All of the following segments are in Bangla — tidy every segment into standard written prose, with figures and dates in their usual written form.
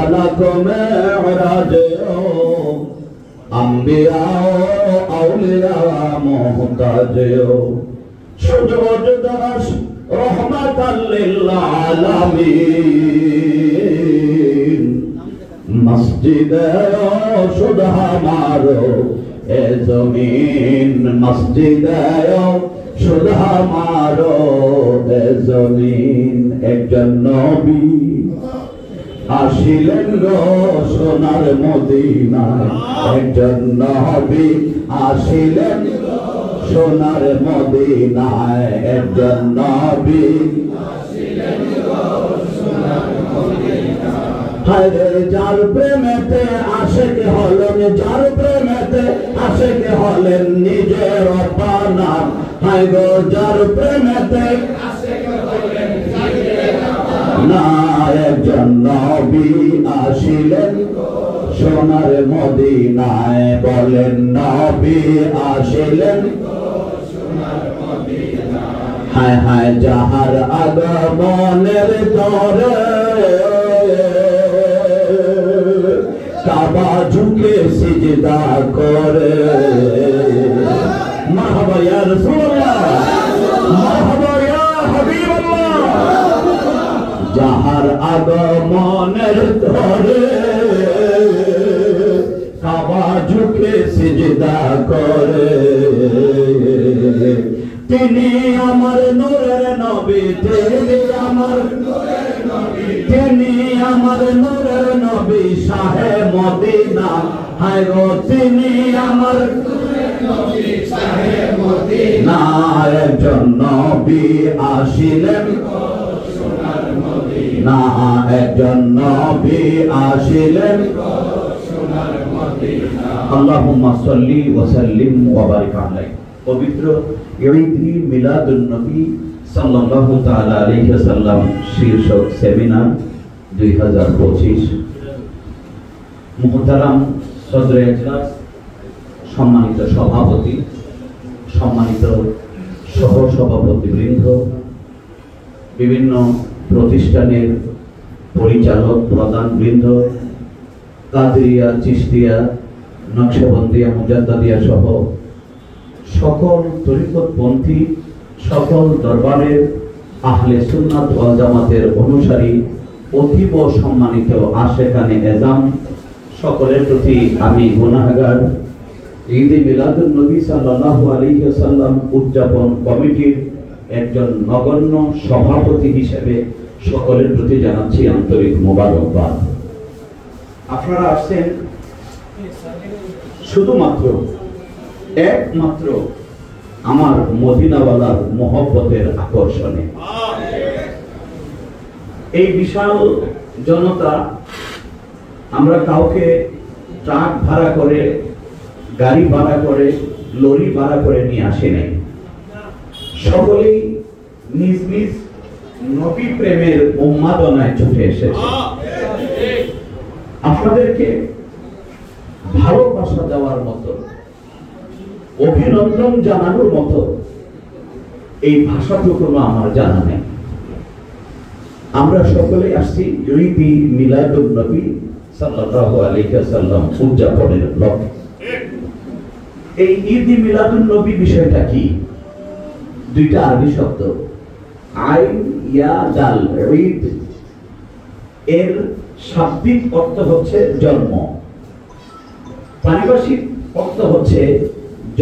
फलक मेराज अंबिया औलिया मोहताज सुजोज दरस रहमतल लिल आलमीन मस्जिद शुद्ध हमारो ए जमीन मस्जिद शुद्ध हमारो ए जमीन एकजन नबी आशिलेन गो सोनार मदीनाय एकजन नबी आशिलेन सोनार मदीनाय एकजन नबी आशिलेन गो सोनार मदीनाय हरे जार प्रेमेते आशिक हलेन जार प्रेमेते आशिक हलेन निजे रब्बाना हाय गो जार प्रेमेते आशिक हलेन निजे रब्बाना एकजन नबी आशिलेन सोनार मदीनाय बोलेन नबी आशिलेन सोनार मदीनाय हाय हाय जाहार आगमनेर तोरे काबा झुके सिजदा करे मरहबा या रसूलल्लाह मरहबा या हबीबल्लाह जाहार आगमनेर तोरे काबा झुके सिजदा करे तिनी आमार नूरेर नबी तिनी आमार नूरेर नबी तिनी आमार नूरेर नबी शाहे मदीना हाय गो तिनी आमार नूरेर नबी शाहे मदीना एकजन नबी आशिलेन सोनार मदीना एकजन नबी आशिलेन सोनार मदीना अल्लाहुम्मा सल्ली व सल्लिम व बारिक अलैहि पवित्र ঈদ মিলাদুন নবী সাল্লাল্লাহু তাআলা আলাইহি ওয়াসাল্লাম শীর্ষক সেমিনার 2025 মুহতারাম সদরে ইজলাস সম্মানিত সভাপতি সম্মানিত সহ সভাপতিবৃন্দ বিভিন্ন প্রতিষ্ঠানের পরিচালক প্রধানবৃন্দ কাদরিয়া চিশতিয়া নকশবন্দিয়া মুজাদ্দাদিয়া সহ সকল তরিকতপন্থী সকল দরবারের আহলে সুন্নাত ওয়াল জামাতের অনুসারী অতীব সম্মানিত আশেকানে এজাম সকলের প্রতি আমি গুনাহগার ঈদ মিলাদুন নবী সাল্লাল্লাহু আলাইহি ওয়াসাল্লাম উদযাপন কমিটির একজন নগণ্য সভাপতি হিসেবে সকলের প্রতি জানাচ্ছি আন্তরিক মোবারকবাদ। আপনারা আসছেন শুধুমাত্র একমাত্র আমার মদিনাওয়ালার মোহব্বতের আকর্ষণে। এই বিশাল জনতা আমরা কাউকে ট্রাক ভাড়া করে গাড়ি ভাড়া করে লরি ভাড়া করে নিয়ে আসি নাই, সকলেই নিজ নিজ নবী প্রেমের উন্মাদনায় ছুটে এসেছে। আপনাদেরকে ভালোবাসা দেওয়ার মতো অভিনন্দন জানানোর মতো এই ভাষাটুকু আমার জানা নেই। আমরা সকলে আসছি ঈদ মিলাদুন নবী সাল্লাল্লাহু আলাইহি ওয়াসাল্লাম উদযাপনের লক্ষ্যে। এই ঈদ মিলাদুন নবী বিষয়টা কি? দুইটা আরবি শব্দ, আইন ইয়া দাল। ঈদ এর শাব্দিক অর্থ হচ্ছে জন্ম, পারিভাষিক অর্থ হচ্ছে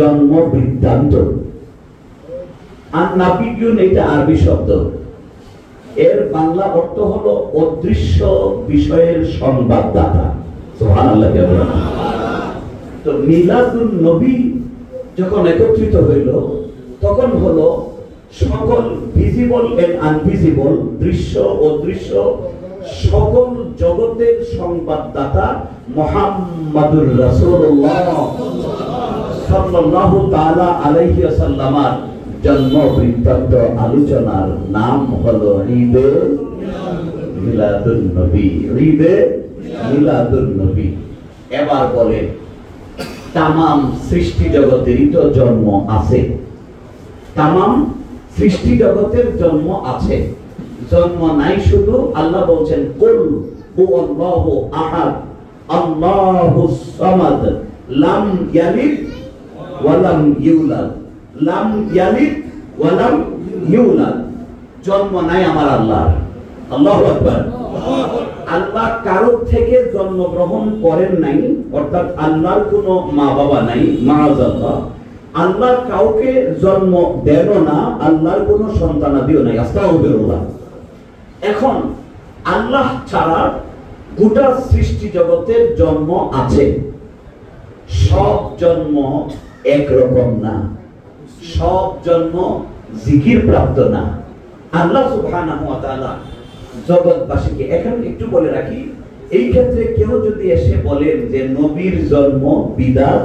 জন্ম বৃত্তান্ত। আর নাবিয়ুন এটা আরবি শব্দ, এর বাংলা অর্থ হলো অদৃশ্য বিষয়ের সংবাদদাতা। সুবহানাল্লাহ। তো মিলাদুন নবী যখন একত্রিত হইল তখন হলো সকল ভিজিবল এন্ড আনভিজিবল, দৃশ্য ও দৃশ্য সকল জগতের সংবাদদাতা মুহাম্মাদুর রাসূলুল্লাহ সাল্লাল্লাহু তাআলা আলাইহি ওয়াসাল্লামের জন্ম বৃত্তান্ত আলোচনার নাম হলো ঈদে মিলাদুন নবী। ঈদে মিলাদুন নবী। এবার বলে তামাম সৃষ্টি জগতেরই তো জন্ম আছে, তামাম সৃষ্টি জগতের জন্ম আছে, জন্ম নাই শুধু আল্লাহ বলছেন কুল হুয়াল্লাহু আহাদ আল্লাহুস সামাদ লাম ইয়ালিদ ওয়া লাম ইউলাদ, লাম ইয়ালিদ ওয়া লাম ইউলাদ। জন্ম নাই আমার আল্লাহর। আল্লাহু আকবার। আল্লাহ কারো থেকে জন্মগ্রহণ করেন নাই, অর্থাৎ আল্লাহর কোনো মা বাবা নাই, মাআযাল্লাহ। আল্লাহ কাউকে জন্ম দেন না, আল্লাহর কোনো সন্তানাদিও নাই, আস্তাগফিরুল্লাহ। এখন আল্লাহ ছাড়া গোটা সৃষ্টি জগতের জন্ম আছে, সব জন্ম একরকম না, সব জন্ম জিকির প্রাপ্ত না। আল্লাহ সুবহানাহু ওয়া তাআলা জগৎবাসীকে, এখন একটু বলে রাখি, এই ক্ষেত্রে কেউ যদি এসে বলেন যে নবীর জন্ম বিদআত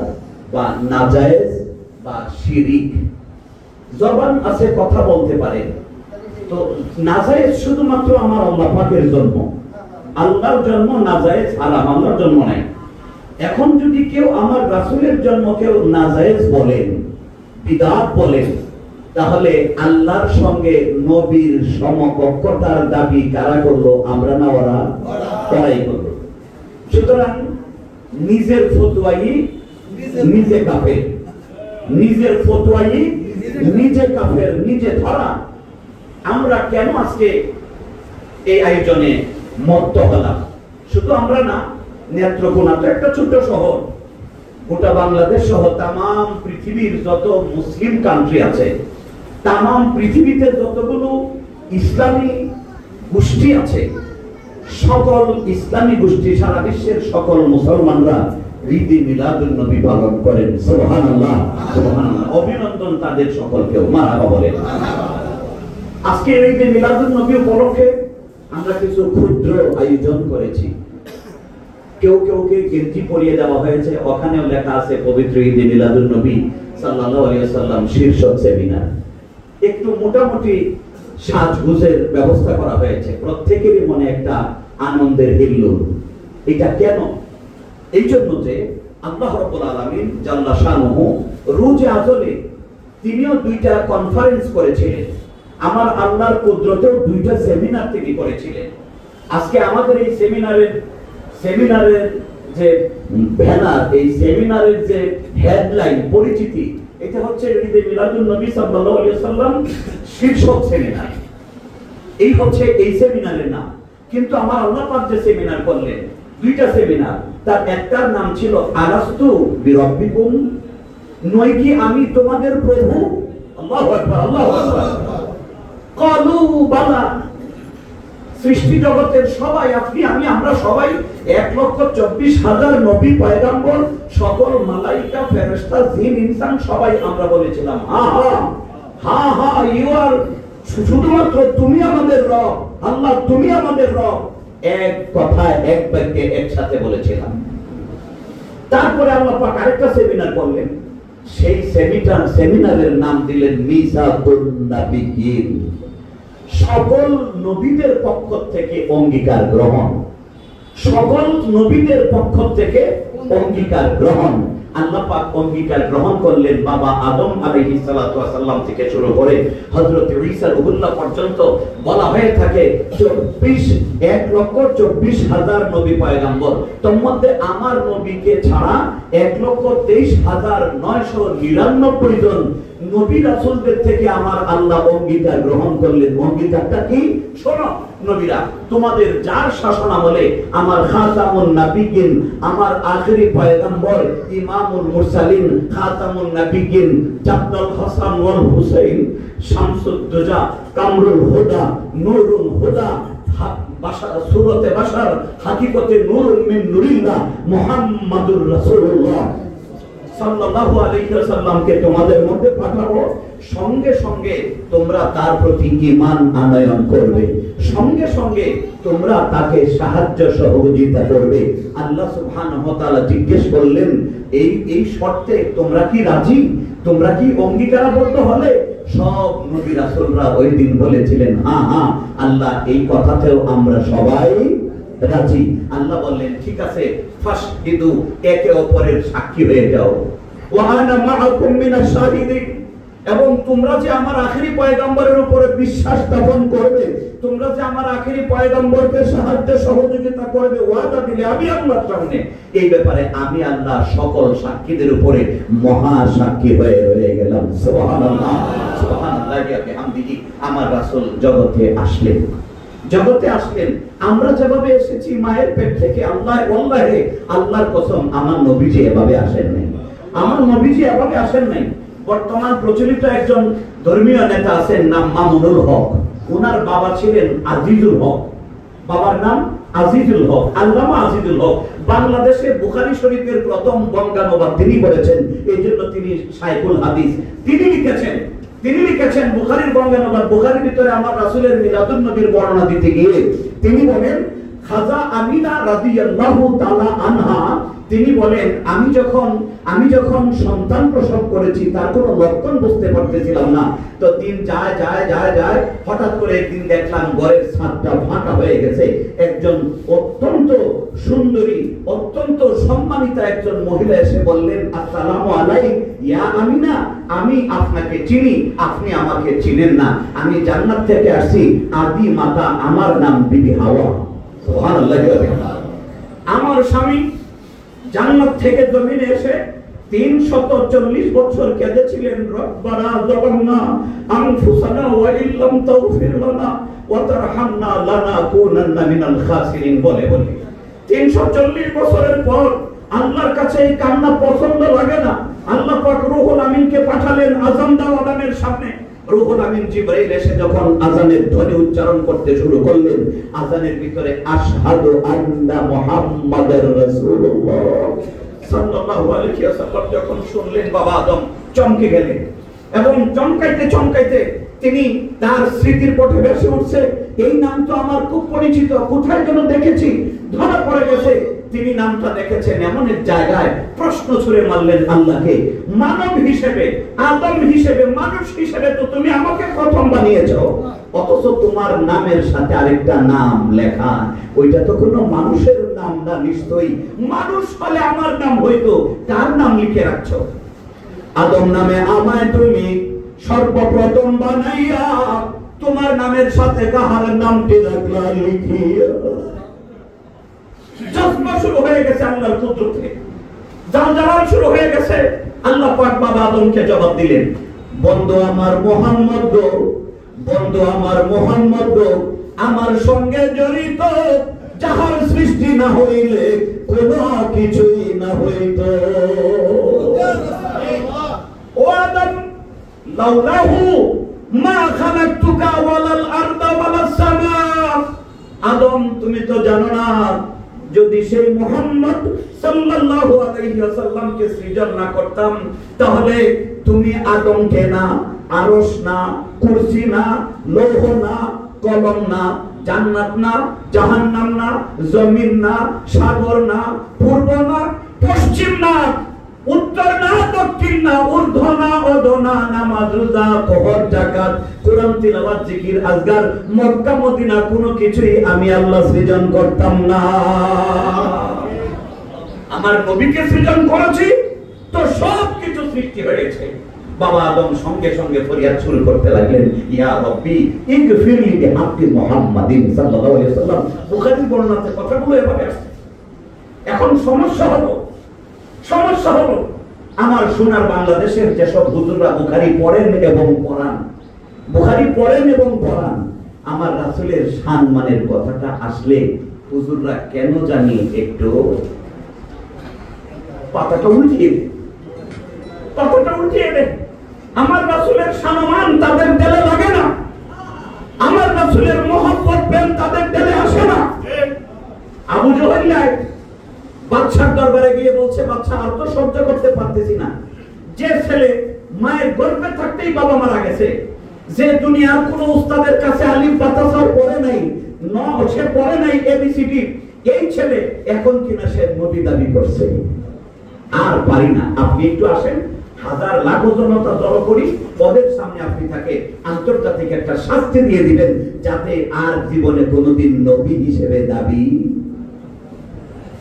বা নাজায়েজ বা শিরিক, জবান আছে, কথা বলতে পারে, তো নাজায়েজ শুধুমাত্র আমার আল্লাহ পাকের জন্ম, আল্লাহর জন্ম নাজায়েজ হারাম, আল্লাহর জন্ম নাই। এখন যদি কেউ আমার রাসূলের জন্ম কেউ নাজায়েজ বলেন, বিদআত বলেন, তাহলে আল্লাহর সঙ্গে নবীর সমকক্ষতার দাবি কারা করলো? আমরা না ওরা? তারাই করলো। সুতরাং নিজের ফতোয়াই নিজে কাফের, নিজের ফতোয়াই নিজে কাফের, নিজে ধরা। আমরা কেন আজকে এই আয়োজনে মত্ত হলাম? শুধু আমরা না, নেত্রকোনা তো একটা ছোট্ট শহর, গোটা বাংলাদেশ সহ তামাম পৃথিবীর যত মুসলিম কান্ট্রি আছে, তামাম পৃথিবীতে যতগুলো ইসলামী গোষ্ঠী আছে, সকল ইসলামী গোষ্ঠী, সারা বিশ্বের সকল মুসলমানরা ঈদে মিলাদুন নবী পালন করেন। সুবহানাল্লাহ, সুবহানাল্লাহ। অভিনন্দন তাদের সকলকে, মারহাবা বলেন। আজকে ঈদে মিলাদুন নবী উপলক্ষে আমরা কিছু ক্ষুদ্র আয়োজন করেছি। কেউ কেউকে গেঞ্জি পরিয়ে দেওয়া হয়েছে, ওখানেও লেখা আছে পবিত্র ঈদে মিলাদুন নবী সাল্লাল্লাহু আলাইহি ওয়াসাল্লাম শীর্ষক সেমিনার। একটু মোটামুটি সাজগোজের ব্যবস্থা করা হয়েছে, প্রত্যেকেরই মনে একটা আনন্দের হিল্লোল। এটা কেন? এই জন্য যে আল্লাহ রাব্বুল আলামিন জাল্লা শানুহু রোজে আজলে তিনিও দুইটা কনফারেন্স করেছিলেন, আমার আল্লাহর কুদরতেও দুইটা সেমিনার তিনি করেছিলেন। আজকে আমাদের এই সেমিনারের যে ব্যানার, এই সেমিনারের যে হেডলাইন, পরিচিতি, এটা হচ্ছে ঈদে মিলাদুন নবী সাল্লাল্লাহু আলাইহি ওয়াসাল্লাম শীর্ষক সেমিনার। এই হচ্ছে এই সেমিনারের নাম। কিন্তু আমার আল্লাহ পাক যে সেমিনার করলেন, দুইটা সেমিনার, তার একটার নাম ছিল আলাস্তু বিরাব্বিকুম, নয় কি আমি তোমাদের প্রভু? আল্লাহু আকবার, আল্লাহু আকবার। ক্বালু বালা, সৃষ্টি জগতের সবাই, আপনি আমি আমরা সবাই 1,24,000 নবী পয়গম্বর, সকল মালাইকা ফেরেশতা জিন ইনসান সবাই আমরা বলেছিলাম হা হা হা হা, ইউ আর, শুধুমাত্র তুমি আমাদের রব, আল্লাহ তুমি আমাদের রব, এক কথায় এক বাক্যে একসাথে বলেছিলাম। তারপরে আল্লাহ পাক আরেকটা সেমিনার করলেন, সেই সেমিনারের নাম দিলেন মিসাকুন নাবিয়্যিন, সকল নবীদের পক্ষ থেকে অঙ্গীকার গ্রহণ, সকল নবীদের পক্ষ থেকে অঙ্গীকার গ্রহণ। আল্লাহ পাক অঙ্গীকার গ্রহণ করলেন বাবা আদম আলাইহিস সালাতু ওয়াস সালাম থেকে শুরু করে হযরত ঈসা রুহুল্লাহ পর্যন্ত। বলা হয়ে থাকে 1,24,000 নবী পয়গম্বর, তোর মধ্যে আমার নবীকে ছাড়া 1,23,999 জন নবী রাসূলদের থেকে আমার আল্লাহ অঙ্গীকার গ্রহণ করলেন। অঙ্গীকারটা কি? শোনো নবীরা, তোমাদের যার শাসন আমলে আমার খাতামুন নাবিয়্যিন, আমার আখেরি পয়গম্বর, ইমামুল মুরসালিন, খাতামুন নাবিয়্যিন, জাদ্দুল হাসান ওয়াল হুসাইন, শামসুদ দুজা, কামরুল হুদা, নূরুল হুদা, বাশার সুরতে বাশার, হাকিকতে নূরুন মিন নূরিল্লাহ, মুহাম্মাদুর রাসূলুল্লাহ সাল্লাল্লাহু আলাইহি ওয়াসাল্লামকে তোমাদের মধ্যে পাঠাবো। সঙ্গে সঙ্গে তোমরা তার প্রতি ঈমান আনয়ন করবে, সঙ্গে সঙ্গে তোমরা তাকে সাহায্য সহযোগিতা করবে। আল্লাহ সুবহানাহু ওয়া তাআলা জিজ্ঞেস করলেন, এই শর্তে তোমরা কি রাজি? তোমরা কি অঙ্গীকারবদ্ধ হলে? সব নবী রাসূলরা ওই দিন বলেছিলেন হ্যাঁ হ্যাঁ আল্লাহ, এই কথাতেও আমরা সবাই রাজি। আল্লাহ বললেন ঠিক আছে, ফাশহিদু, একে অপরের সাক্ষী হয়ে যাও। ওয়া আনা মাআকুম মিনাশ শাহিদিন, এবং তোমরা যে আমার আখেরি পয়গম্বরের উপরে বিশ্বাস স্থাপন করবে, তোমরা যে আমার আখেরি পয়গম্বরকে সাহায্য সহযোগিতা করবে, ওয়াদা দিলে আমি আল্লাহর সামনে এই ব্যাপারে আমি আল্লাহ সকল সাক্ষীদের উপরে মহা সাক্ষী হয়ে রয়ে গেলাম। সুবহানাল্লাহ সুবহানাল্লাহি ওয়া বিহামদিহি। আমার রাসূল জগতে আসলেন, জগতে আসলেন। আমরা যেভাবে এসেছি মায়ের পেট থেকে, আল্লাহে আল্লাহর কসম আমার নবীজি এভাবে আসেন নাই, আমার নবীজি এভাবে আসেন নাই। বর্তমান প্রচলিত একজন ধর্মীয় নেতা আছেন, নাম মামুনুল হক। ওনার বাবা ছিলেন আজিজুল হক, বাবার নাম আজিজুল হক, আল্লামা আজিজুল হক। বাংলাদেশে বুখারী শরীফের প্রথম বঙ্গানুবাদ তিনি করেছেন, এই জন্য তিনি শাইখুল হাদিস। তিনি লিখেছেন বুখারীর বঙ্গানুবাদ। বুখারীর ভিতরে আমার রাসূলের মিলাদুন নবীর বর্ণনা দিতে গিয়ে তিনি বলেন, খাজা আমিনা রাদিয়াল্লাহু তাআলা আনহা তিনি বলেন, আমি যখন সন্তান প্রসব করেছি তার কোনো লক্ষণ বুঝতে পারতেছিলাম না। তো দিন যায়, হঠাৎ করে একদিন দেখলাম ঘরের ছাদটা ফাঁকা হয়ে গেছে। একজন অত্যন্ত সুন্দরী, অত্যন্ত সম্মানিতা একজন মহিলা এসে বললেন, আসসালামু আলাইকুম ইয়া আমিনা, আমি আপনাকে চিনি, আপনি আমাকে চিনেন না। আমি জান্নাত থেকে আসছি, আদি মাতা আমার নাম বিবি হাওয়া। সুবহানাল্লাহ। আমার স্বামী জান্নাত থেকে জমিনে এসে 340 বছর কেঁদেছিলেন, রব্বানা যালামনা আনফুসানা ওয়া ইল্লাম তাগফির লানা ওয়া তারহামনা লানাকুনান্না মিনাল খাসিরিন বলে 340 বছরের পর আল্লাহর কাছে এই কান্না পছন্দ লাগে না। আল্লাহ পাক রূহুল আমিনকে পাঠালেন আযান দাও আদানের সামনে। রূহুল আমিন জিবরাইল এসে যখন আযানের ধ্বনি উচ্চারণ করতে শুরু করলেন, আযানের ভিতরে আশহাদু আন্না মুহাম্মাদার রাসূলুল্লাহ সাল্লাল্লাহু আলাইহি ওয়াসাল্লাম যখন শুনলেন, বাবা আদম চমকে গেলেন এবং চমকাইতে তিনি তার স্মৃতির পথে ভেসে উঠছে, এই নাম তো আমার খুব পরিচিত, কোথায় যেন দেখেছি। ধরা পড়ে গেছে তিনি নামটা দেখেছেন এমন এক জায়গায়। প্রশ্ন ছুড়ে মারলেন আল্লাহকে, মানব হিসেবে, আদম হিসেবে, মানুষ হিসেবে তো তুমি আমাকে প্রথম বানিয়েছো, অথচ তোমার নামের সাথে আরেকটা নাম লেখা, ওইটা তো কোনো মানুষের নাম না, নিশ্চয়ই মানুষ হলে আমার নাম হইতো, কার নাম লিখে রাখছো? আদম নামে আমায় তুমি সর্বপ্রথম বানাইয়া তোমার নামের সাথে কাহার নামটি রাখলা লিখিয়া। জজবা শুরু হয়ে গেছে আল্লাহর কুদরতে, জানজালাল শুরু হয়ে গেছে। আল্লাহ পাক বাবা আদমকে জবাব দিলেন, বন্ধু আমার মোহাম্মদ আমার সঙ্গে জড়িত, যাহার সৃষ্টি না হইলে কোনো কিছুই না হইত। ও আদম, লাউলাহু মা খালাকতুকা ওয়ালাল আরদা ওয়ালাস সামা। আদম তুমি তো জানো না, যদি সেই মুহাম্মদ সাল্লাল্লাহু আলাইহি ওয়াসাল্লামকে সৃজন না করতাম, তাহলে তুমি আদমকে না, আরশ না, কুরসি না, লৌহ না, কলম না, জান্নাত না, জাহান্নাম না, জমিন না, সাগর না, পূর্ব না, পশ্চিম না, উত্তর না, দক্ষিণ না, ঊর্ধ্ব না, অধঃ না, নামাজ রোজা কবর যাকাত কোরআন তিলাওয়াত জিকির আজগার মক্কা মদিনা কোনো কিছুই আমি আল্লাহ সৃজন করতাম না। আমার নবীকে সৃজন করেছি তো সব কিছু সৃষ্টি হয়েছে। বাবা আদম সঙ্গে সঙ্গে ফরিয়াদ শুরু করতে লাগলেন, ইয়া রাব্বি ইগফিরলি বিহাক্কি মুহাম্মাদিন সাল্লাল্লাহু আলাইহি ওয়াসাল্লাম। বুখারীর বর্ণনাতে কথাগুলো এভাবে আসছে। এখন সমস্যা হলো আমার সোনার বাংলাদেশের যেসব হুজুররা বুখারী পড়েন এবং পড়ান, আমার রাসূলের সম্মানের কথাটা আসলে হুজুররা কেন জানি একটু পাতাটা উল্টিয়ে দেয়। আমার রাসূলের সম্মান তাদের দিলে লাগে না, আমার রাসূলের মহব্বত প্রেম তাদের দিলে আসে না। আবু জহল বাদশার দরবারে গিয়ে বলছে, বাদশা আর তো সহ্য করতে পারতেছি না, যে ছেলে মায়ের গর্ভে থাকতেই বাবা মারা গেছে, যে দুনিয়ার কোন উস্তাদের কাছে আলিফ বাতাসাও পড়ে নাই, সে পড়ে নাই এবিসিডি, এই ছেলে এখন কিনা সে নবী দাবি করছে, আর পারি না, আপনি একটু আসেন, হাজার লাখ জনতা জড়ো করি, পদের সামনে আপনি তাকে আন্তর্জাতিক একটা শাস্তি দিয়ে দিবেন, যাতে আর জীবনে কোনোদিন নবী হিসেবে দাবি।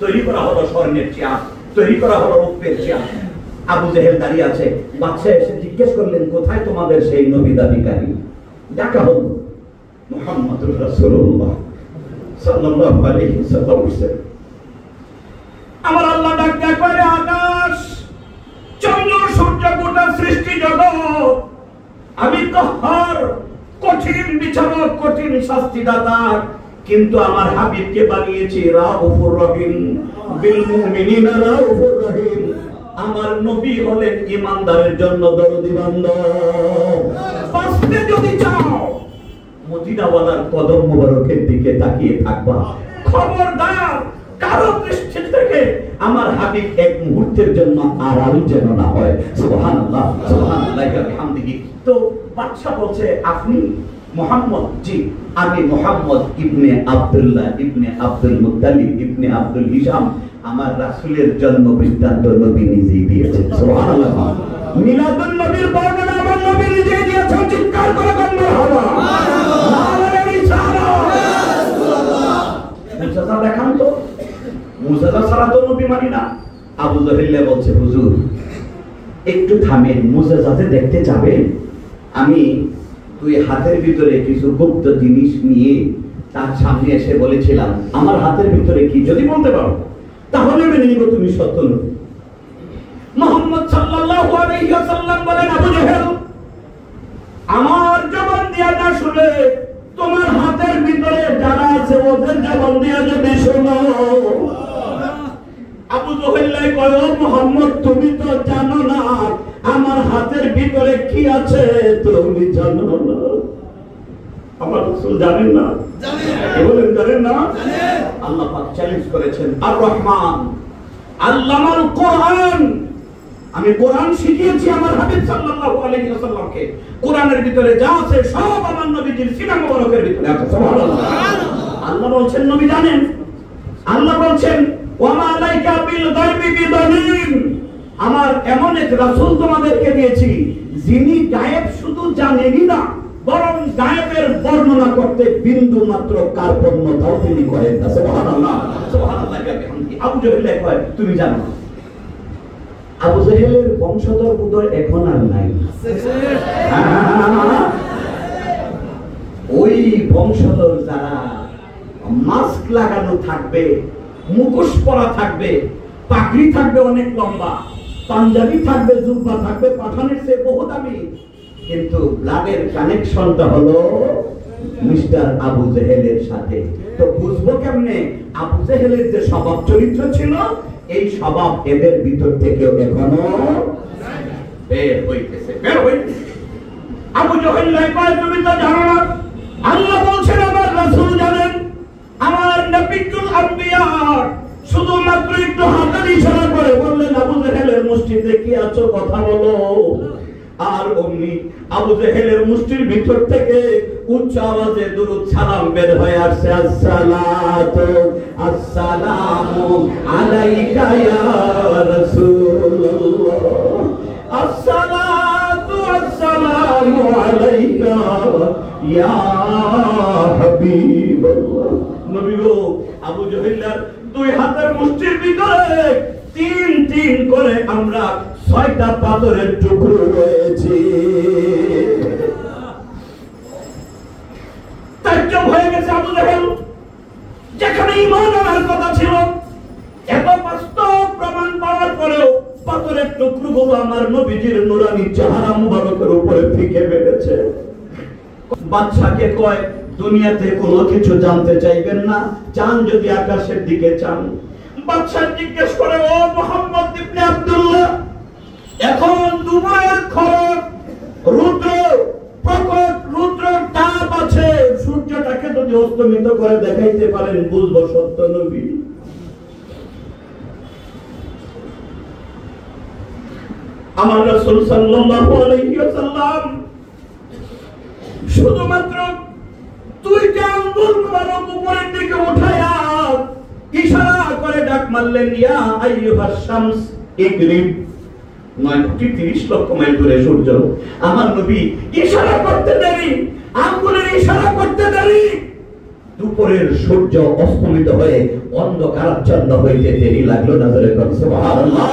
তৈরি করা হলো স্বর্ণের চেয়ার, তৈরি করা হলো রৌপ্যের চেয়ার। আবু জেহেল দাঁড়িয়ে আছে। বাদশা এসে জিজ্ঞেস করলেন, কোথায় তোমাদের সেই নবী দাবিকারী? ডাকা হল মুহাম্মদুর রাসূলুল্লাহ সাল্লাল্লাহু আলাইহি ওয়াসাল্লাম। আমার আল্লাহ ডাক দেয়া করে, আকাশ চন্দ্র সূর্য গোটা সৃষ্টি জগৎ আমি কাহার, কঠিন বিচারক, কঠিন শাস্তিদাতা, কিন্তু আমার হাবিবকে বানিয়েছি রাউফুর রহিম, বিল মুমিনিনা রাউফুর রহিম। আমার নবী হলেন ঈমানদারের জন্য দরদি বান্দা। বাঁচতে যদি চাও মদিনাওয়ালার কদম মোবারকের দিকে তাকিয়ে থাকবা। খবরদার কারো দৃষ্টি থেকে আমার হাবিব এক মুহূর্তের জন্য আড়াল যেন না হয়। সুবহানাল্লাহ, সুবহানাল্লাহি ওয়া বিহামদিহি। তো বাদশা বলছে, আপনি মুহাম্মদ? জি, আমি মুহাম্মদ ইবনে আব্দুল্লাহ ইবনে আব্দুল মুত্তালিব ইবনে আব্দুল হিশাম। আমার রাসূলের জন্ম বৃত্তান্ত নবী নিজেই দিয়েছেন। সুবহানাল্লাহ। মিলাদুন নবীর বর্ণনা আমার নবী নিজেই দিয়েছেন। চিৎকার করে বলুন মারহাবা। নারে রিসালাত। মুজাজা দেখান তো, মুজাজা ছাড়া তো নবী মানি না। আবু জেহেল বলছে, হুজুর একটু থামেন, মুজাজাতে দেখতে যাবেন? আমি দুই হাতের ভিতরে কিছু গুপ্ত জিনিস নিয়ে তার সামনে এসে বলেছিলাম, আমার হাতের ভিতরে কি, যদি বলতে পারো তাহলে মেনে নিব তুমি সত্য নবী। মুহাম্মদ সাল্লাল্লাহু আলাইহি ওয়াসাল্লাম বলেন, আবু জেহেল আমার জবান দিয়া না শুনে তোমার হাতের ভিতরে যারা আছে ওদের জবান দিয়া যদি শোনো। আবু জেহেল কয়, ও মুহাম্মদ তুমি তো জানো না আমার হাতের ভিতরে কি আছে, তুমি জানো না? আমার রাসূল জানেন না? জানেন। বলেন জানেন না? জানেন। আল্লাহ পাক চ্যালেঞ্জ করেছেন, আর রহমান আল্লামাল কোরআন। আমি কোরআন শিখিয়েছি আমার হাবিব সাল্লাল্লাহু আলাইহি ওয়াসাল্লামকে। কোরআনের ভিতরে যা আছে সব আমার নবীজির সিনা মোবারকের ভিতরে আছে। সুবহানাল্লাহ। আল্লাহ বলছেন নবী জানেন। আল্লাহ বলছেন, ওয়া মা আলাইকা বিল গায়বি বিদালিন। আমার এমন এক রাসূল তোমাদেরকে দিয়েছি যিনি গায়েব শুধু জানেনই না, বরং গায়েবের বর্ণনা করতে বিন্দু মাত্র কার্পণ্যতাও তিনি করেন না। সুবহানাল্লাহ, সুবহানাল্লাহ। আবু জেহেল কয়, তুমি জানো? আবু জেহেলের বংশধর বোধহয় এখন আর নাই। ওই বংশধর যারা মাস্ক লাগানো থাকবে, মুখোশ পরা থাকবে, পাগড়ি থাকবে অনেক লম্বা, পাঞ্জাবি থাকবে, জুব্বা থাকবে পাঠানের চেয়ে বহু দামি, কিন্তু ব্লাডের কানেকশনটা হলো মিস্টার আবু জেহেলের সাথে। তো বুঝবো কেমনে আবু জেহেলের যে স্বভাব চরিত্র ছিল, এই স্বভাব এদের ভিতর থেকে এখনো বের হইতেছে, বের হইতেছে। আবু জেহেল কয়, তুমি তো জানো না? আল্লাহ বলছেন আমার রাসূল জানেন। আমার নবিয়ুল আম্বিয়া শুধুমাত্র একটু হাতের ইশারা করে বললেন, আবু জেহেলের মুষ্টিতে কি আছো কথা বলো। আর অমনি আবু জেহেলের মুষ্টির ভিতর থেকে উচ্চ আওয়াজে দুরূদ সালাম বের হয়ে আসছে, আসসালাতু আসসালামু আলাইকা ইয়া রাসূলুল্লাহ, আসসালাতু আসসালামু আলাইকা ইয়া হাবিবাল্লাহ। নবী গো, আবু জেহেলের দুই হাতের মুষ্টির ভিতরে তিন তিন করে আমরা 6টা পাথরের টুকরো রয়েছে। তাজ্জব হয়ে গেছে আবু জেহেল। যেখানে ঈমান আনার কথা ছিল, এত বাস্তব প্রমাণ পাওয়ার পরেও পাথরের টুকরোগুলো আমার নবীজির নূরানী চেহারা মুবারকের উপরে ফিকে বেড়েছে। বাদশাকে কয়, দুনিয়াতে কোনো কিছু জানতে চাইবেন না, চান যদি আকাশের দিকে চান। বাদশা জিজ্ঞেস করে, ও মুহাম্মদ ইবনে আব্দুল্লাহ, এখন দুবাইয়ের খরচ, রুদ্র প্রকট, রুদ্রের তাপ আছে, সূর্যটাকে যদি অস্তমিত করে দেখাইতে পারেন বুঝবো সত্য নবী। আমার রাসূল সাল্লাল্লাহু আলাইহি ওয়াসাল্লাম শুধুমাত্র 2টা আঙ্গুল মুবারক উপরের দিকে উঠায়া ইশারা করে ডাক মারলেন, ইয়া আইয়ুহাস শামস ইগরিব। 9:30 লক্ষ মাইল দূরে সূর্য। আমার নবী ইশারা করতে দেরি, আঙ্গুলের ইশারা করতে দেরি, দুপুরের সূর্য অস্তমিত হয়ে অন্ধকারাচ্ছন্ন হইতে দেরি লাগলো না। জোরে বলুন সুবহানাল্লাহ।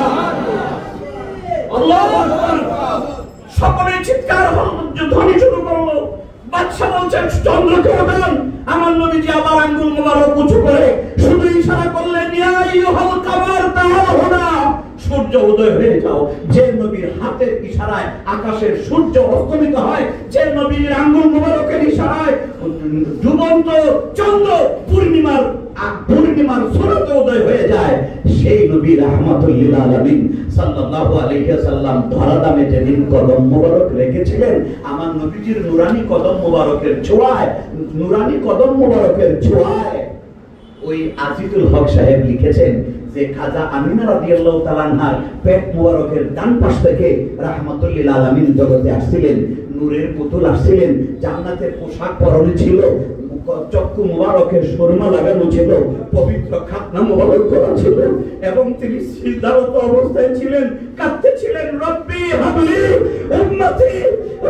আল্লাহু আকবার। সকলে চিৎকার ধ্বনি শুরু করলো। বাদশা বলছেন চন্দ্রকে ওঠান। আমার নবীজি আবার আঙ্গুল মোবারক উঁচু করে শুধু ইশারা করলেন, ইয়া আইয়ুহাল কামার তাআহুনা, সূর্য উদয় হয়ে যাও। যে নবীর হাতের ইশারায় আকাশের সূর্য অস্তমিত হয়, যে নবীর আঙ্গুল মোবারকের ইশারায় ডুবন্ত চন্দ্র পূর্ণিমার সূরতে উদয় হয়ে যায়, সেই নবী রাহমাতুল লিল আলামিন সাল্লাল্লাহু আলাইহি ওয়াসাল্লাম ধরাধামে যেদিন কদম মোবারক রেখেছিলেন, আমার নবীজির নুরানি কদম মোবারকের ছোঁয়ায়, নুরানি কদম মোবারকের ছোঁয়ায় ওই আজিজুল হক সাহেব লিখেছেন যে খাজা আমিনা রাদিয়াল্লাহু তাআলা আনহার পেট মোবারকের ডান পাশ থেকে রাহমাতুল লিল আলামিন জগতে আসছিলেন। নূরের পুতুল আসছিলেন, জান্নাতের পোশাক পরনে ছিল, চক্ষু মুবারকের সুরমা লাগানো ছিল, পবিত্র খাতনা মুবারক করা ছিল, এবং তিনি সিজদারত অবস্থায় ছিলেন, কাঁদতেছিলেন, রব্বি হাবলি উম্মতি,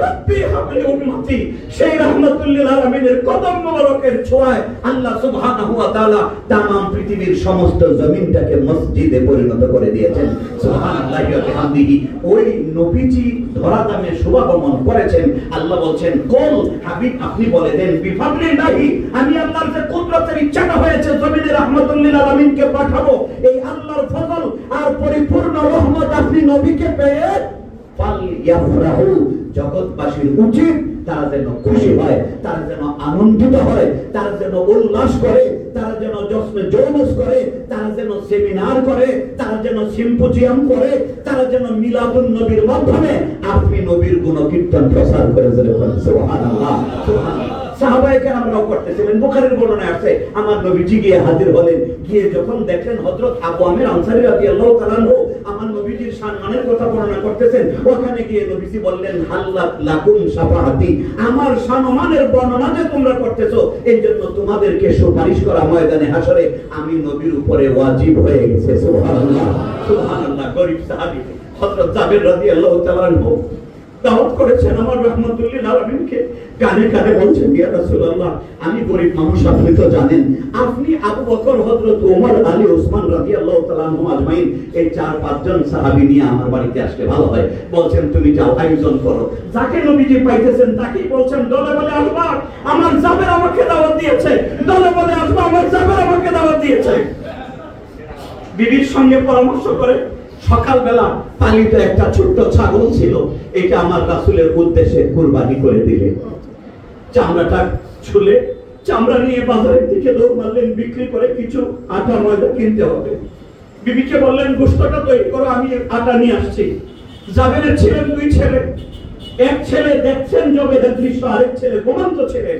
রব্বি হাবলি উম্মতি। সেই রাহমাতুল লিল আলামিনের কদম মুবারকের ছোঁয়ায় আল্লাহ সুবহানাহু ওয়া তাআলা তামাম পৃথিবীর সমস্ত জমিনটাকে মসজিদে পরিণত করে দিয়েছেন। সুবহানাল্লাহি ওয়া বিহামদিহি। ওই নবীজি ধরাধামে শুভাগমন করেছেন। আল্লাহ বলছেন, কুল হাবিব আপনি বলে দেন, বিফাদলিল্লাহি, আমি আল্লাহর যে কুদরতের ইচ্ছাটা হয়েছে জমিনে রাহমাতুল লিল আলামিনকে পাঠাবো, এই আল্লাহর ফজল আর পরিপূর্ণ রহমত আপনি নবীকে পেয়ে ফাল ইয়াফরাহু, জগৎবাসীর উচিত তারা যেন খুশি হয়, তারা যেন আনন্দিত হয়, তারা যেন উল্লাস করে, তারা যেন জশ্নে জৌলুস করে, তারা যেন সেমিনার করে, তারা যেন সিম্পোজিয়াম করে, তারা যেন মিলাদুন নবীর মাধ্যমে আপনি নবীর গুণকীর্তন প্রচার করে। সুবহানাল্লাহ, সুবহানাল্লাহ। সাহাবায়ে কেরামরাও করতেছিলেন। বুখারীর বর্ণনায় আছে, আমার নবীজি গিয়ে হাজির হলেন, গিয়ে যখন দেখলেন হযরত আবু আমির আনসারী রাদিয়াল্লাহু তাআলা আনহু আমার নবীজির সম্মানের কথা বর্ণনা করতেছেন, ওখানে গিয়ে নবীজি বললেন, হাল্লাত লাকুম শাফাআতি, আমার সম্মানের বর্ণনা যে তোমরা করতেছো, এই জন্য তোমাদেরকে সুপারিশ করা ময়দানে হাশরে আমি নবীর উপরে ওয়াজিব হয়ে গেছে। সুবহানাল্লাহ, সুবহানাল্লাহ। গরীব সাহাবী হযরত জাবের রাদিয়াল্লাহু তাআলা আনহু দাওয়াত করেছেন আমার রাহমাতুল লিল আলামিনকে, কানে কানে বলছেন, ইয়া রাসূলুল্লাহ, আমি গরীব মানুষ, আপনি তো জানেন, আপনি আবু বকর, হযরত ওমর, আলী, ওসমান রাদিয়াল্লাহু তাআলা আনহুম আজমাইন, এই 4-5 জন সাহাবী নিয়ে আমার বাড়িতে আসলে ভালো হয়। বলছেন, তুমি যাও, আয়োজন করো। যাকে নবীজি পাইতেছেন তাকেই বলছেন, দলে বলে আসবা, আমার জাবের আমাকে দাওয়াত দিয়েছে, দলে বলে আসবা, আমার জাবের আমাকে দাওয়াত দিয়েছে। বিবির সঙ্গে পরামর্শ করে সকালবেলা পালিত একটা ছোট্ট ছাগল ছিল, এটা আমার রাসূলের উদ্দেশ্যে কুরবানি করে দিলেন। চামড়াটা ছুলে চামড়া নিয়ে বাজারের দিকে দৌড় মারলেন, বিক্রি করে কিছু আটা ময়দা কিনতে হবে। বিবিকে বললেন, গোশতটা তৈরি করো, আমি আটা নিয়ে আসছি। জাবেরের ছিলেন 2 ছেলে, এক ছেলে দেখছেন জবেদের দৃশ্য, আরেক ছেলে ঘুমন্ত ছিলেন।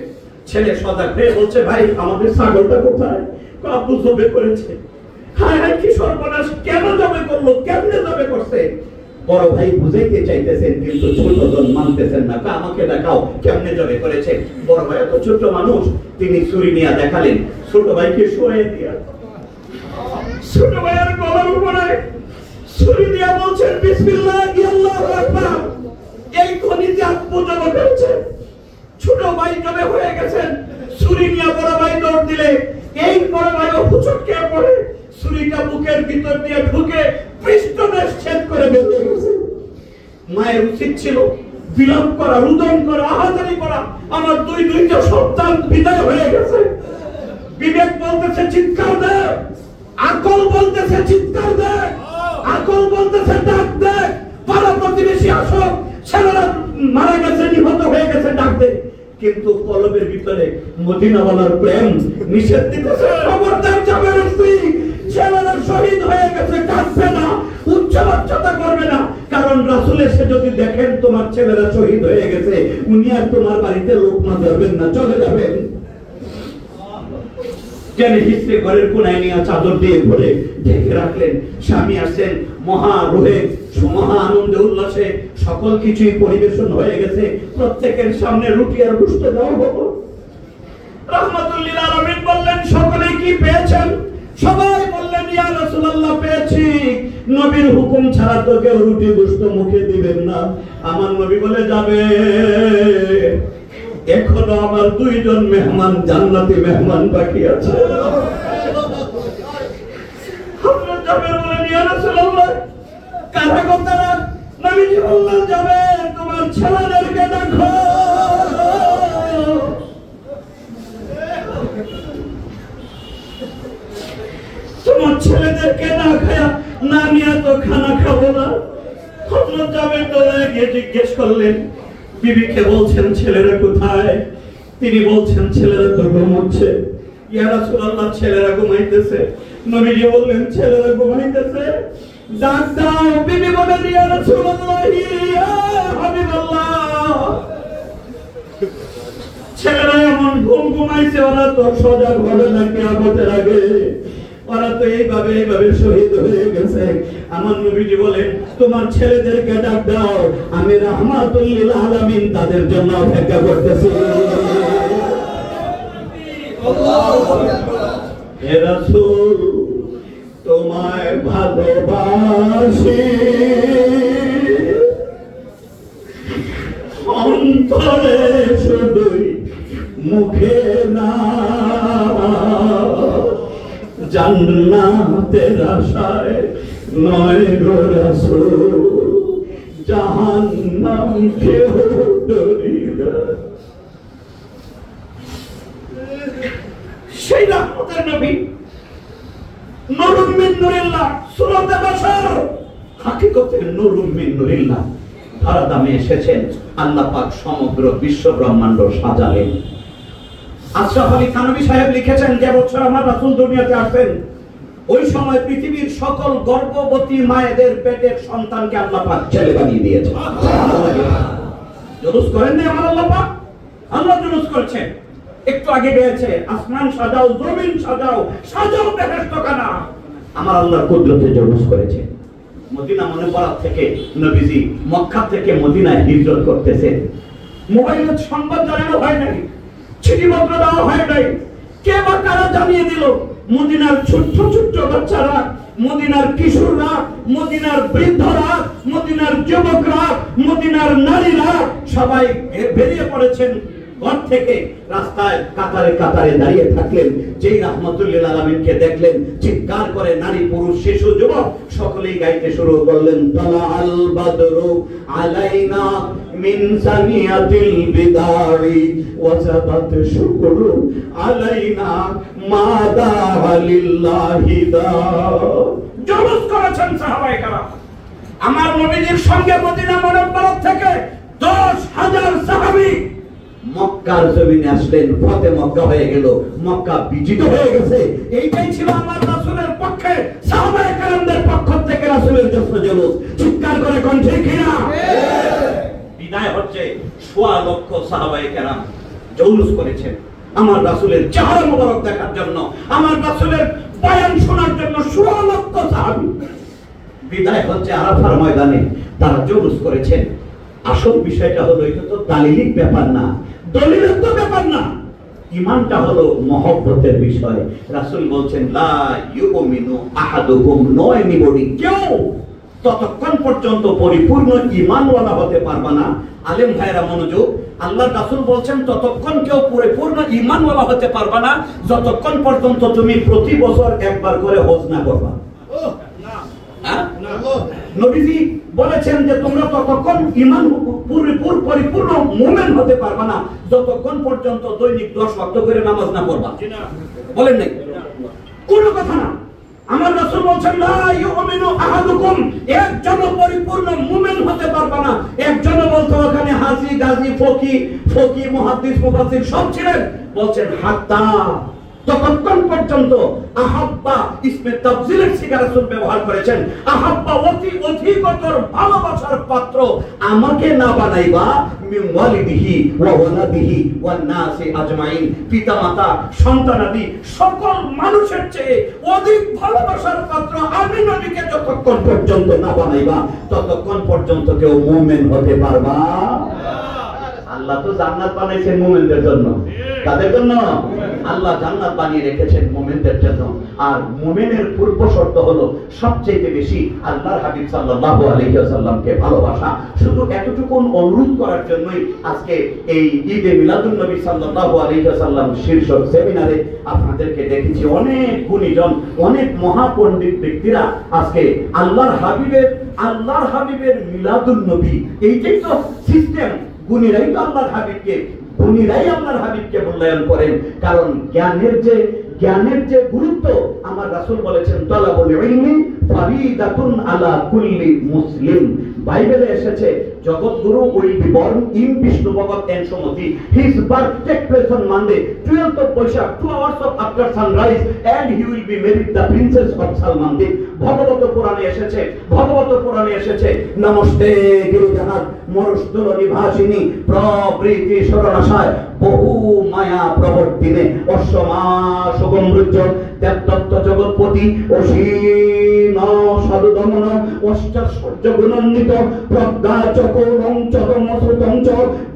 ছেলে সজাগ হয়ে বলছে, ভাই আমাদের ছাগলটা কোথায়? আব্বু জবে করেছে। হায় হায়, কি সর্বনাশ, কেন জবে করলো, কেমনে জবে করছে? বড় ভাই বুঝাইতে চাইতেছেন, কিন্তু ছোট জন মানতেছেন না, আমাকে দেখাও কেমনে জবে করেছে। বড় ভাই তো ছোট মানুষ, তিনি ছুরি নিয়ে দেখালেন, ছোট ভাইকে শুয়ে দিয়া ছোট ভাইয়ের গলার উপরে ছুরি দিয়া বলছেন, বিসমিল্লাহ, আল্লাহু আকবার। এই খনিতে আব্বু জবে করেছে। ছোট ভাই জবে হয়ে গেছেন, ছুরি নিয়ে বড় ভাই দৌড় দিলে, এই বড় ভাই হুচটকে পড়ে, ছুরিটা বুকের ভিতর দিয়ে ঢুকে পৃষ্ঠদেশ ছেদ করে বেরিয়ে গেছে। মায়ের উচিত ছিল বিলাপ করা, রুদন করা, আহাজারি করা, আমার দুইটা সন্তান বিদায় হয়ে গেছে। বিবেক বলতেছে চিৎকার দে, আকল বলতেছে চিৎকার দে, আকল বলতেছে ডাক দে, পাড়া প্রতিবেশী আসো, ছেলেরা মারা গেছে, নিহত হয়ে গেছে, ডাক দে। কিন্তু কলবের ভিতরে মদিনাওয়ালার প্রেম নিষেধ দিতেছে, খবরদার যাবে না, ছেলেরা শহীদ হয়ে গেছে, কাঁদবে না, উচ্চবাচ্যতা করবে না, কারণ রাসূল এসে যদি দেখেন তোমার ছেলেরা শহীদ হয়ে গেছে, উনি আর তোমার বাড়িতে লোকমা ধরবেন না, চলে যাবেন। টেনে হিসেবে ঘরের কোনায় নিয়ে চাদর দিয়ে ঘরে ঢেকে রাখলেন। স্বামী আসছেন, মহা রোহে মহা আনন্দে উল্লাসে সকল কিছুই পরিবেশন হয়ে গেছে, প্রত্যেকের সামনে রুটি আর গোশত দেওয়া হলো। রাহমাতুল লিল আলামিন বললেন, সকলেই কি পেয়েছেন? সবাই বললেন, ইয়া রাসূলুল্লাহ, পেয়েছি। নবীর হুকুম ছাড়া তো কেউ রুটি গোশত মুখে দিবেন না। আমার নবী বলে, যাবে, এখনো আমার 2 জন মেহমান, জান্নাতি মেহমান বাকি আছে। হযরত জাবের বলেন, ইয়া রাসূলুল্লাহ, কারা গো তারা? ছেলেদেরকে দেখো, তোমার ছেলেদেরকে না খায়া না নিয়ে তো খানা খাবো না। হযরত জাবের দৌড়ে গিয়ে জিজ্ঞেস করলেন, বিবিকে বলছেন ছেলেরা কোথায়? তিনি বলছেন ছেলেরা তো ঘুমোচ্ছে। ইয়া রাসূলুল্লাহ, ছেলেরা ঘুমাইতেছে। নবীজি বললেন ছেলেরা ঘুমাইতেছে, ডাক দাও। বিবি বলেন, ইয়া রাসূলুল্লাহ, ইয়া হাবিবাল্লাহ, ছেলেরা এমন ঘুম ঘুমাইছে, ওরা তো সজাগ হবে না কিয়ামতের আগে, ওরা তো এইভাবে শহীদ হয়ে গেছে। আমার নবীজি বলেন, তোমার ছেলেদেরকে ডাক দাও, আমি রাহমাতুল লিল আলামিন তাদের জন্য অপেক্ষা করতেছি। হে রাসূল, তোমায় ভালোবাসি, অন্তরে শুধুই, মুখে না, জান্নাতের আশায় নয় গো রাসূল, জাহান্নাম কেউ ডরি না। সেই রহমতের নবী, নূরুম মিন নূরিল্লাহ, সূরাতে বাশার, হাকিকতে নূরুম মিন নূরিল্লাহ, ধরাধামে এসেছেন। আল্লাহ পাক সমগ্র বিশ্ব ব্রহ্মাণ্ড সাজালেন। আশরাফ আলী থানভী সাহেব লিখেছেন, যে বছর আমার রাসূল দুনিয়াতে আসেন, ওই সময় পৃথিবীর সকল গর্ভবতী মায়েদের পেটের সন্তানকে আল্লাহ পাক ছেলে বানিয়ে দিয়েছেন। জুলুস করেন না আমার আল্লাহ পাক, আল্লাহ জুলুস করেছেন। একটু আগে গিয়েছে, আসমান সাজাও, জমিন সাজাও, সাজাও বেহেশতখানা। আমার আল্লাহর কুদরতে জুলুস করেছে। মদিনা মুনাওয়ারা থেকে নবীজি মক্কা থেকে মদিনায় হিজরত করতেছেন। মোবাইলের সংবাদ জানানো হয় নাই, চিঠিপত্র দেওয়া হয় নাই, কে বা কারা জানিয়ে দিল? মদিনার ছোট্ট ছোট্ট বাচ্চারা, মদিনার কিশোররা, মদিনার বৃদ্ধরা, মদিনার যুবকরা, মদিনার নারীরা সবাই বেরিয়ে পড়েছেন ঘর থেকে। রাস্তায় কাতারে কাতারে দাঁড়িয়ে থাকলেন। যেই রাহমাতুল লিল আলামিনকে দেখলেন, চিৎকার করে নারী পুরুষ শিশু যুবক সকলেই গাইতে শুরু করলেন, তালাআল বাদরু আলাইনা মিন সানিয়াতিল বিদারি ওয়াজাবাত শুকরু আলাইনা মাদা লিল্লাহি দা। জলস করেছেন সাহাবায়ে কেরাম। আমার নবীজির সঙ্গে মদিনা মুনাওয়ারা থেকে 10,000 সাহাবী মক্কার জমিনে আসলেন। ফতে মক্কা হয়ে গেল, মক্কা বিজিত হয়ে গেছে। এইটাই ছিল আমার রাসূলের পক্ষে, সাহাবায়ে কেরামদের পক্ষ থেকে রাসূলের জন্য জলস। চিৎকার করে কোন ঠিক কিনা? বিদায় হচ্ছে, 1.25 লক্ষ সাহাবায়ে কেরাম জলস করেছেন আমার রাসূলের চেহারা মোবারক দেখার জন্য, আমার রাসূলের বয়ান শোনার জন্য 1.25 লক্ষ সাহাবী বিদায় হচ্ছে আরাফার ময়দানে। তারা জলস করেছেন। আসল বিষয়টা হলো, এটা তো দালিলিক ব্যাপার না, দলিলের তো ব্যাপার না, ঈমানটা হলো মহব্বতের বিষয়। রাসূল বলছেন, লা ইউমিনু আহাদুকুম, নো এনিবডি, কেউ ততক্ষণ পর্যন্ত পরিপূর্ণ ঈমানওয়ালা হতে পারবে না। আলেম ভাইরা মনোযোগ, আল্লাহর রাসূল বলছেন ততক্ষণ কেউ পরিপূর্ণ ঈমানওয়ালা হতে পারবে না যতক্ষণ পর্যন্ত তুমি প্রতি বছর একবার করে হজ না করবা। নবীজি বলেছেন যে তোমরা ততক্ষণ ঈমান পরিপূর্ণ মুমিন হতে পারবে না যতক্ষণ পর্যন্ত দৈনিক 10 ওয়াক্ত করে নামাজ না পড়বা। বলেন নাই? কোন কথা না। আমার রাসূল বলছেন, লা ইউমিনু আহাদুকুম, একজন পরিপূর্ণ মুমিন হতে পারবে না। একজন বলতো ওখানে হাজী গাজী ফকি মুহাদ্দিস মুফাসসির সব ছিলেন। বলছেন হাত্তা, ততক্ষণ পর্যন্ত। আহাব্বা ইসমে তাফজিলের সিগা রাসূল ব্যবহার করেছেন। আহাব্বা অধিকতর ভালোবাসার পাত্র আমাকে না বানাইবা মিন ওয়ালিদিহি ওয়া ওয়ালাদিহি ওয়ান নাসি আজমাইন, পিতামাতা সন্তানাদি সকল মানুষের চেয়ে অধিক ভালোবাসার পাত্র আমি নবীকে যতক্ষণ পর্যন্ত না বানাইবা ততক্ষণ পর্যন্ত কেউ মুমিন হতে পারবা। আল্লাহ তো জান্নাত বানাইছেন মুমিনদের জন্য। তাদের জন্য আল্লাহ জান্নাত বানিয়ে রেখেছেন মুমিনদের জন্য। আর মুমিনের পূর্ব শর্ত হলো সবচেয়ে বেশি আল্লাহর হাবিব সাল্লাল্লাহু আলাইহি ওয়াসাল্লামকে ভালোবাসা। শুধু এতটুকু অনুরোধ করার জন্যই আজকে এই ঈদে মিলাদুন নবী সাল্লাল্লাহু আলাইহি ওয়াসাল্লাম শীর্ষক সেমিনারে আপনাদেরকে দেখেছি। অনেক গুণীজন, অনেক মহাপণ্ডিত ব্যক্তিরা আজকে আল্লাহর হাবিবের আল্লাহর হাবিবের মিলাদুন নবী, এইটাই তো সিস্টেম। গুণীরাই তো আল্লাহর হাবিবকে মূল্যায়ন করেন। কারণ জ্ঞানের যে গুরুত্ব, আমার রাসূল বলেছেন তালাবুল ইলমি ফারিদাতুন আলা কুল্লি মুসলিম। বাইবেলে এসেছে জগৎগুরু will be born in Vishnu Bhagat and Sumati, his birth take place on Monday 12th of Boishak 2 hours after sunrise, and he will be married the princess of Salmandip। ভগবত পুরাণে এসেছে নমস্তে গিরিজানাথ মরুস্থল নিবাসিনী প্রবৃতি শরণাশায় বহু মায়া প্রবর্তিনে অশ্বমা সুগমরুজ্জ দেবদত্ত জগৎপতি অসীম সদদমন অষ্টাশ্বর্য গুণান্বিত প্রজ্ঞা চকৌরং চরম শ্রুতং চ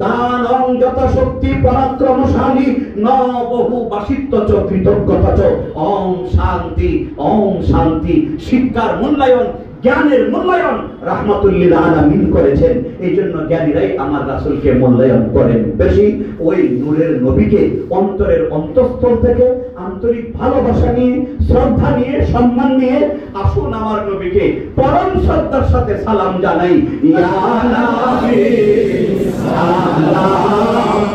দানং যথাশক্তি পরাক্রমশালী ন বহু বাসিত্ব চ কৃতজ্ঞতা চ। ওম শান্তি। শিক্ষার মূল্যায়ন, জ্ঞানের মূল্যায়ন রাহমাতুল লিল আলামিন করেছেন। এই জন্য জ্ঞানীরাই আমার রাসূলকে মূল্যায়ন করেন বেশি। ওই নূরের নবীকে অন্তরের অন্তঃস্থল থেকে আন্তরিক ভালোবাসা নিয়ে, শ্রদ্ধা নিয়ে, সম্মান নিয়ে আসুন আমার নবীকে পরম শ্রদ্ধার সাথে সালাম জানাই। ইয়া নবী সালাম।